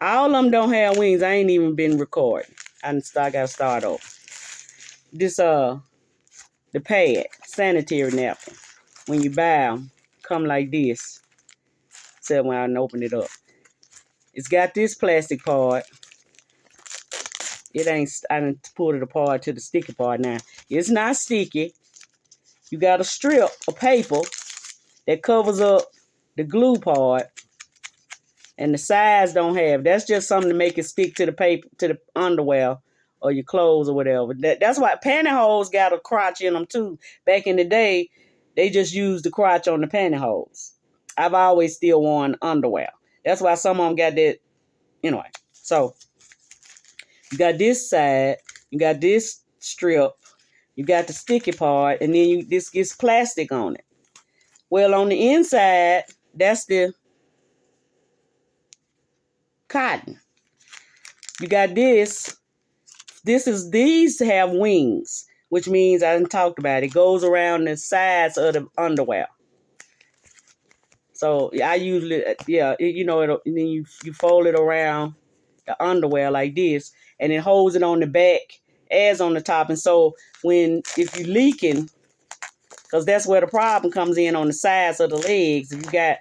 All of them don't have wings. I ain't even been recording. I gotta start over. This the pad, sanitary napkin. When you buy them, come like this. Except when I open it up. It's got this plastic part. It ain't, I done pulled it apart to the sticky part now. It's not sticky. You got a strip of paper that covers up the glue part. And the sides don't have. That's just something to make it stick to the paper, to the underwear or your clothes or whatever. That's why pantyhose got a crotch in them too. Back in the day, they just used the crotch on the pantyhose. I've always still worn underwear. That's why some of them got that. Anyway, so you got this side, you got this strip, you got the sticky part, and then this gets plastic on it. Well, on the inside, that's the cotton. You got this. These have wings, which means I done talked about it. It goes around the sides of the underwear. So I usually, and then you fold it around the underwear like this, and it holds it on the back as on the top. And so if you're leaking, because that's where the problem comes in on the sides of the legs. If you got,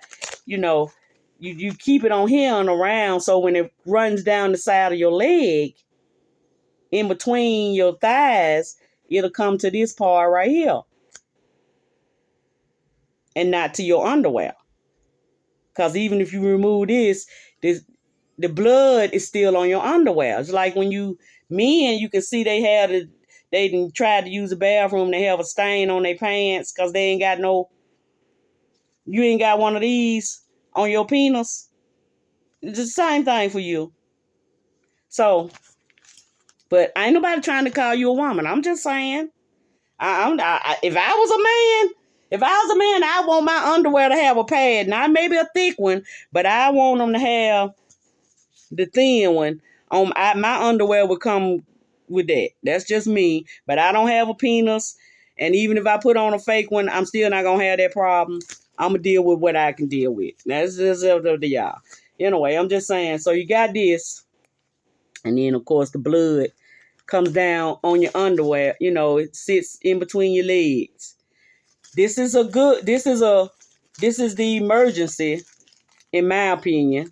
you keep it on here and around, so when it runs down the side of your leg, in between your thighs, it'll come to this part right here. And not to your underwear. Because even if you remove this, the blood is still on your underwear. It's like when men, you can see they didn't try to use the bathroom, they have a stain on their pants because you ain't got one of these on your penis. It's the same thing for you. So, but ain't nobody trying to call you a woman. I'm just saying. If I was a man, I want my underwear to have a pad. Not maybe a thick one, but I want them to have the thin one. My underwear would come with that. That's just me. But I don't have a penis. And even if I put on a fake one, I'm still not going to have that problem. I'm going to deal with what I can deal with. That's just up to y'all. Anyway, I'm just saying. So you got this. And then, of course, the blood comes down on your underwear. It sits in between your legs. This is the emergency, in my opinion.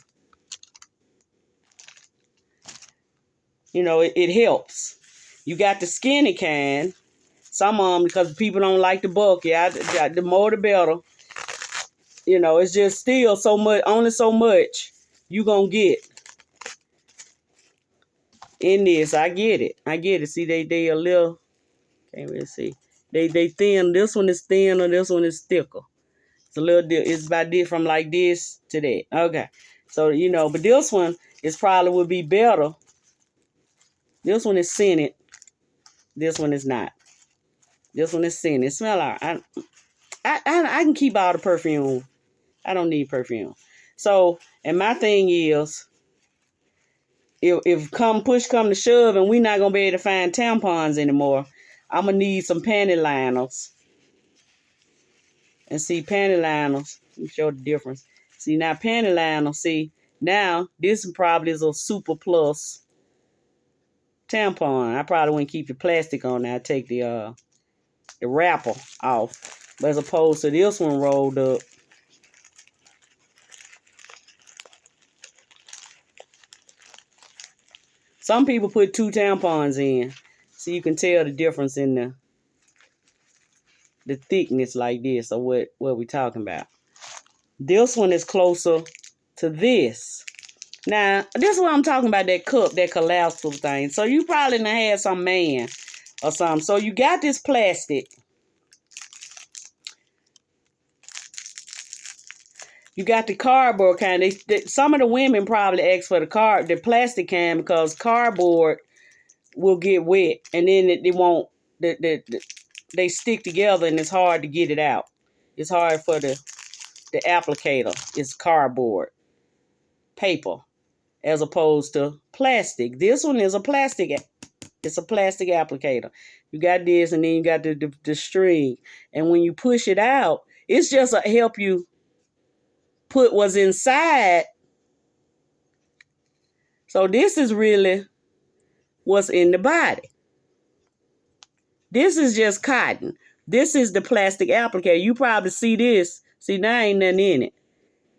It helps. You got the skinny kind. Some of them, because people don't like the bulky. The more the better. It's just still so much, only so much you gonna get in this. I get it. See, they a little, can't really see. They thin. This one is thinner. This one is thicker. It's a little, it's about different from like this to that. Okay. So, but this one is probably would be better. This one is scented. This one is not. This one is scented. It smell like, I can keep all the perfume. I don't need perfume. So, and my thing is, if push come to shove and we're not going to be able to find tampons anymore, I'm going to need some panty liners. And see, panty liners, let me show the difference. See, now panty liners, now this probably is a super plus tampon. I probably wouldn't keep the plastic on there. I'd take the wrapper off. But as opposed to this one rolled up. Some people put 2 tampons in. So you can tell the difference in the thickness like this, or what we're talking about. This one is closer to this. Now, this is what I'm talking about, that cup, that collapsible thing. So you probably done had some man or something. So you got this plastic. You got the cardboard kind. Some of the women probably ask for the plastic can, because cardboard will get wet and then they won't. They stick together and it's hard to get it out. It's hard for the applicator. It's cardboard paper as opposed to plastic. This one is a plastic. It's a plastic applicator. You got this, and then you got the string. And when you push it out, it's just to help you put what's inside So this is really what's in the body. This is just cotton. This is the plastic applicator. You probably see this. See, now ain't nothing in it.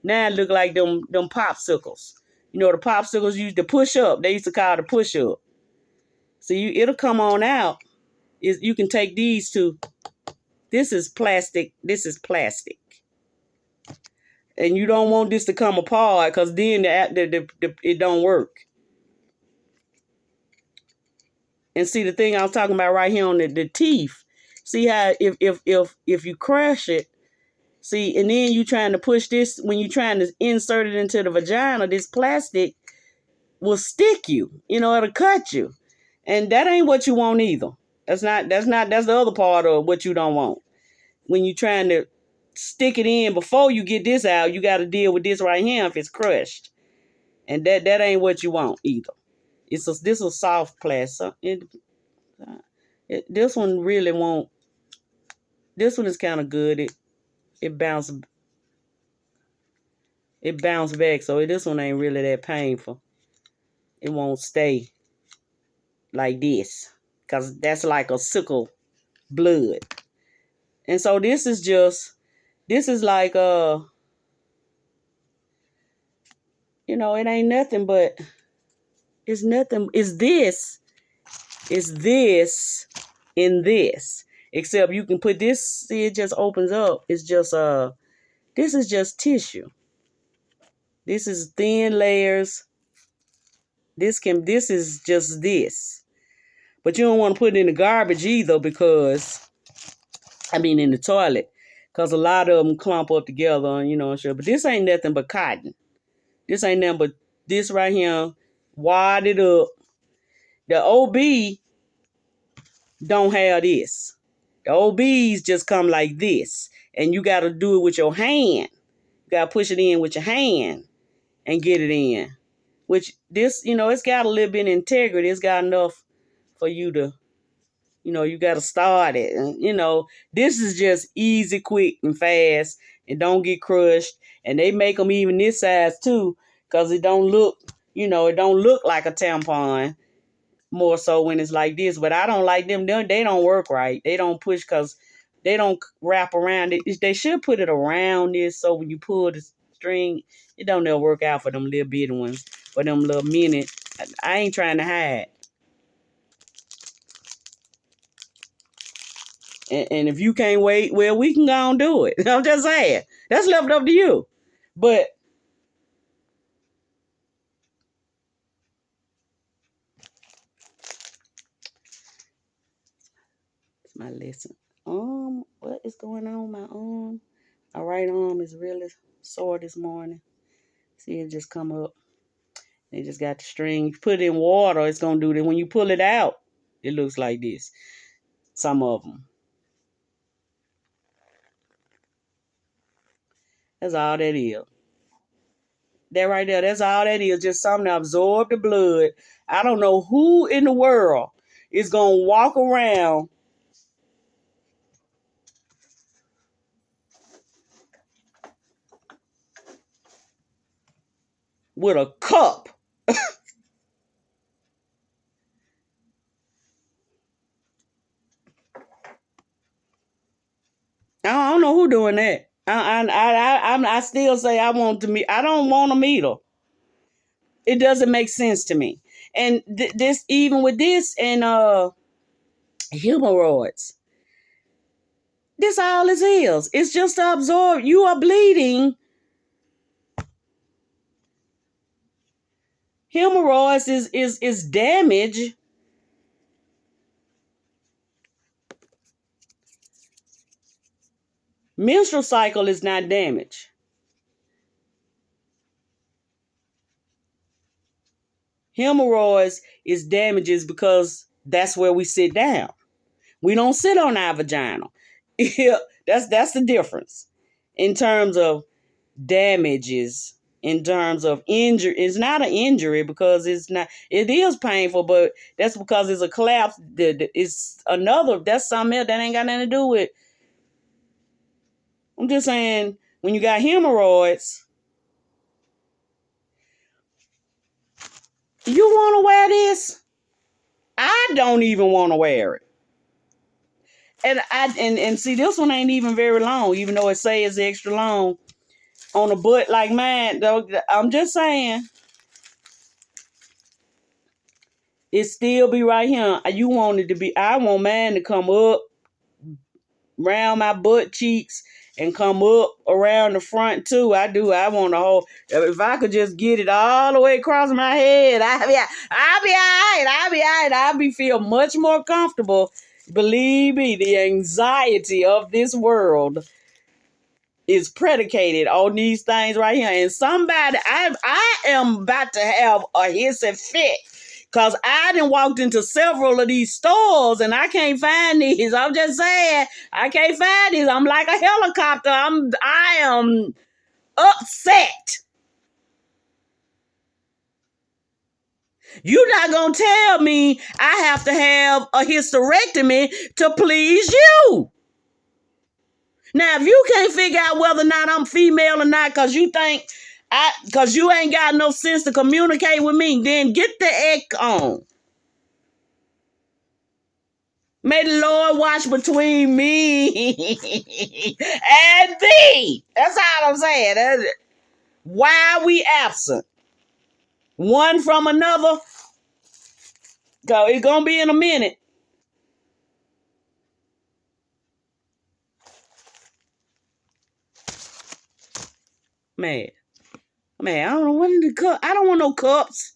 Now it look like them popsicles. You know, the popsicles used to push up. They used to call it a push up. So it'll come on out. You can take these two. This is plastic. This is plastic. And you don't want this to come apart because then it don't work. And see the thing I was talking about right here on the teeth. See how if you crush it, see, and then you trying to push this, when you trying to insert it into the vagina, this plastic will stick you. You know, it'll cut you. And that ain't what you want either. That's the other part of what you don't want. When you trying to stick it in before you get this out, you got to deal with this right here if it's crushed. And that ain't what you want either. This is soft plastic. This one really won't. This one is kind of good. It bounced back, so this one ain't really that painful. It won't stay like this because that's like a sickle blood. And so this is like you know, it ain't nothing but it's nothing. It's this in this. Except you can put this, see, it just opens up. It's just this is just tissue. This is thin layers. This is just this. But you don't want to put it in the garbage either because, in the toilet. Because a lot of them clump up together, and you know, sure. But this ain't nothing but cotton. This ain't nothing but this right here, wad it up. The OB don't have this. The OBs just come like this. And you got to do it with your hand. You got to push it in with your hand and get it in. Which this, you know, it's got a little bit of integrity. It's got enough for you to, you know, you got to start it. And, you know, this is just easy, quick, and fast. And don't get crushed. And they make them even this size too. Because it don't look, you know, it don't look like a tampon. More so when it's like this. But I don't like them. They don't work right. They don't push because they don't wrap around it. They should put it around this so when you pull the string, it don't never work out for them little bitty ones. For them little mini. I ain't trying to hide. And if you can't wait, well, we can go and do it. I'm just saying. That's left up to you. But it's my lesson. What is going on? My arm. My right arm is really sore this morning. See, it just come up. They just got the string. You put it in water, it's going to do that. When you pull it out, it looks like this. Some of them. That's all that is. That right there, that's all that is. Just something to absorb the blood. I don't know who in the world is going to walk around with a cup. I don't know who doing that. I still say I want to meet. I don't want a meter. It doesn't make sense to me. And this, even with this and hemorrhoids, this all it is. It's just to absorb. You are bleeding. Hemorrhoids is damage. Menstrual cycle is not damage. Hemorrhoids is damages because that's where we sit down. We don't sit on our vagina. Yeah, that's the difference. In terms of damages, in terms of injury, it's not an injury because it is painful, but that's because it's a collapse. It's that's something else that ain't got nothing to do with. I'm just saying, when you got hemorrhoids, You want to wear this? I don't even want to wear it. And see, this one ain't even very long, even though it says extra long on a butt like mine. Though I'm just saying, it still be right here. You want it to be? I want mine to come up around my butt cheeks and come up around the front too. I do. I want the whole. If I could just get it all the way across my head, I'll be alright. I'll be feel much more comfortable. Believe me, the anxiety of this world is predicated on these things right here. And somebody, I am about to have a hissy fit. Because I done walked into several of these stores and I can't find these. I'm just saying, I can't find these. I'm like a helicopter. I am upset. You're not going to tell me I have to have a hysterectomy to please you. Now, if you can't figure out whether or not I'm female or not because you think, because you ain't got no sense to communicate with me, then get the egg on. May the Lord watch between me and thee. That's all I'm saying. Why are we absent? One from another? It's going to be in a minute. Man, I don't know what in the cup. I don't want no cups.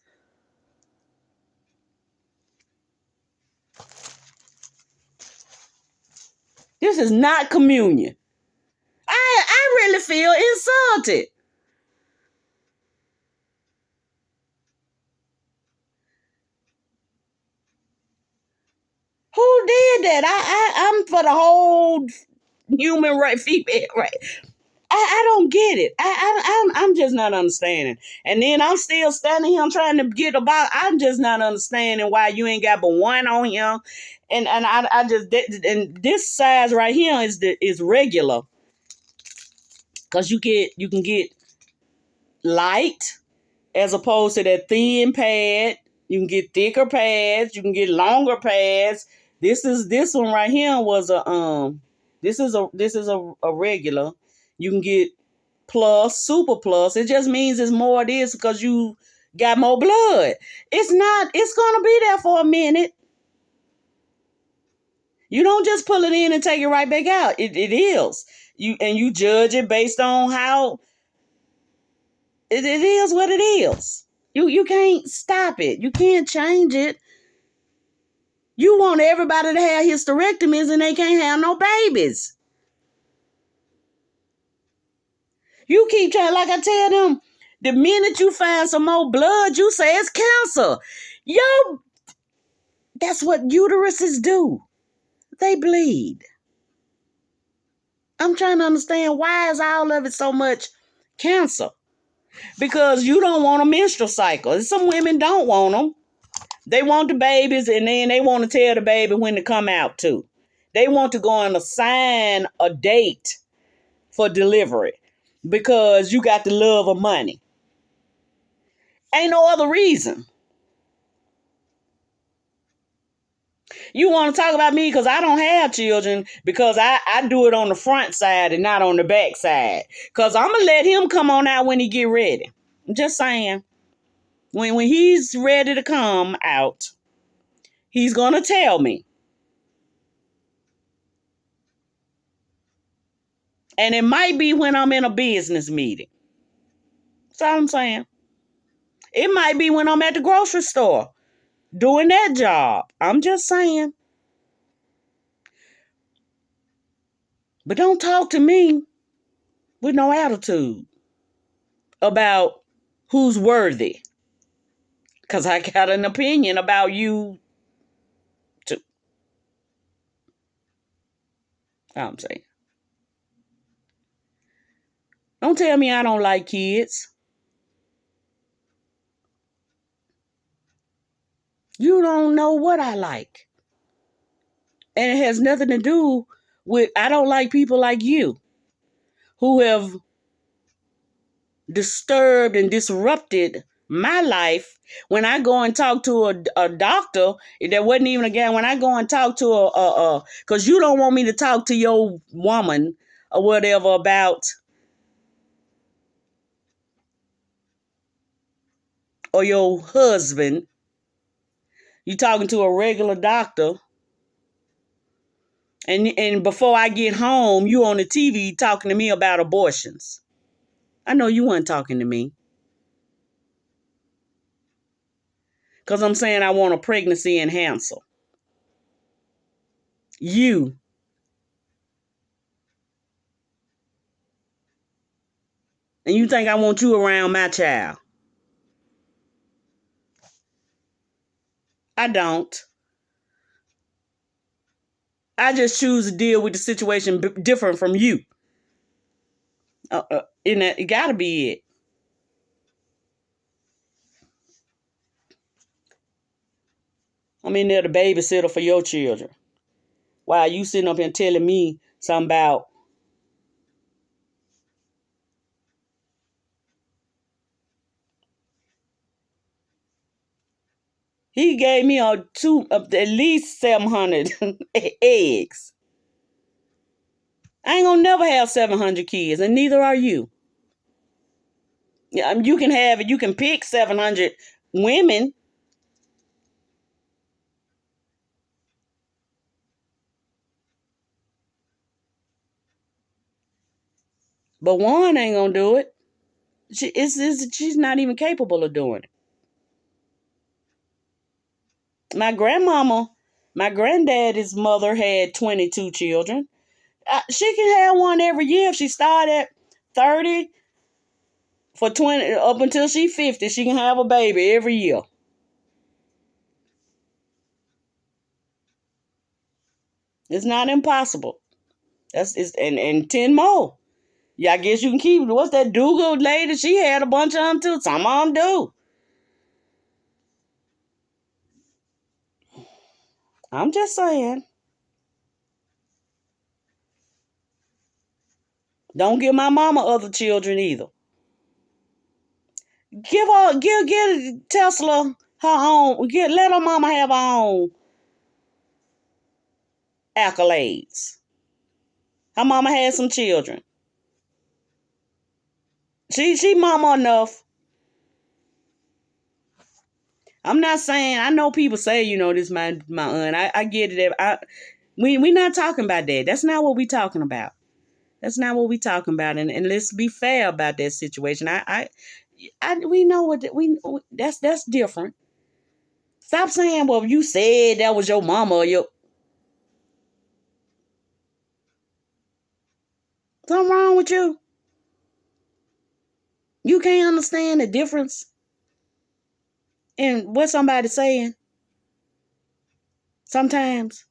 This is not communion. I really feel insulted. Who did that? I'm for the whole human right, female right. I don't get it. I'm just not understanding. And then I'm still standing here trying to get about. I'm just not understanding why you ain't got but one on here. And I just, and this size right here is regular. Cause you can get light as opposed to that thin pad. You can get thicker pads. You can get longer pads. This one right here was this is a regular. You can get plus, super plus. It just means it's more of this because you got more blood. It's not, it's gonna be there for a minute. You don't just pull it in and take it right back out. It is. You judge it based on how it is what it is. You can't stop it. You can't change it. You want everybody to have hysterectomies and they can't have no babies. You keep trying, like I tell them, the minute you find some more blood, you say it's cancer. Yo, that's what uteruses do. They bleed. I'm trying to understand why is all of it so much cancer? Because you don't want a menstrual cycle. Some women don't want them. They want the babies and then they want to tell the baby when to come out too. They want to go and assign a date for delivery because you got the love of money. Ain't no other reason. You want to talk about me because I don't have children because I do it on the front side and not on the back side. Because I'm going to let him come on out when he get ready. I'm just saying. When he's ready to come out, he's going to tell me. And it might be when I'm in a business meeting. That's all I'm saying. It might be when I'm at the grocery store doing that job. I'm just saying. But don't talk to me with no attitude about who's worthy. Because I got an opinion about you too. I'm saying. Don't tell me I don't like kids. You don't know what I like. And it has nothing to do with, I don't like people like you who have disturbed and disrupted My life, when I go and talk to a doctor, there wasn't even a guy. When I go and talk to because you don't want me to talk to your woman or whatever about, or your husband. You talking to a regular doctor, and before I get home, you on the TV talking to me about abortions. I know you weren't talking to me. Because I'm saying I want a pregnancy enhancer. You. And you think I want you around my child. I don't. I just choose to deal with the situation different from you. And that, it got to be it. I'm in there the babysitter for your children. While you sitting up here telling me something about, he gave me at least 700 eggs. I ain't gonna never have 700 kids, and neither are you. You can have it. You can pick 700 women. But one ain't gonna do it. She's not even capable of doing it. My granddaddy's mother had 22 children. She can have one every year if she started at 30 for 20 up until she's 50. She can have a baby every year. It's not impossible. And 10 more. Yeah, I guess you can keep. What's that Dougal lady? She had a bunch of them too. Some of them do. I'm just saying. Don't give my mama other children either. Give Tesla her own. Let her mama have her own accolades. Her mama had some children. She mama enough. I'm not saying, I know people say, this my aunt. I get it. We not talking about that. That's not what we talking about. That's not what we talking about. And let's be fair about that situation. We know that's different. Stop saying, well, you said that was your mama or your. Something wrong with you? You can't understand the difference in what somebody's saying. Sometimes.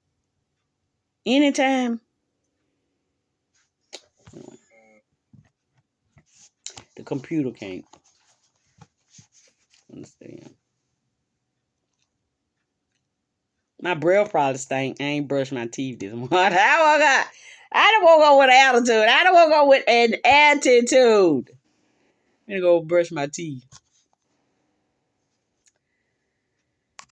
Anytime. The computer can't understand. My breath probably stink. I ain't brushed my teeth this morning. I don't want to go with attitude. I don't want to go with an attitude. I'm going to go brush my teeth.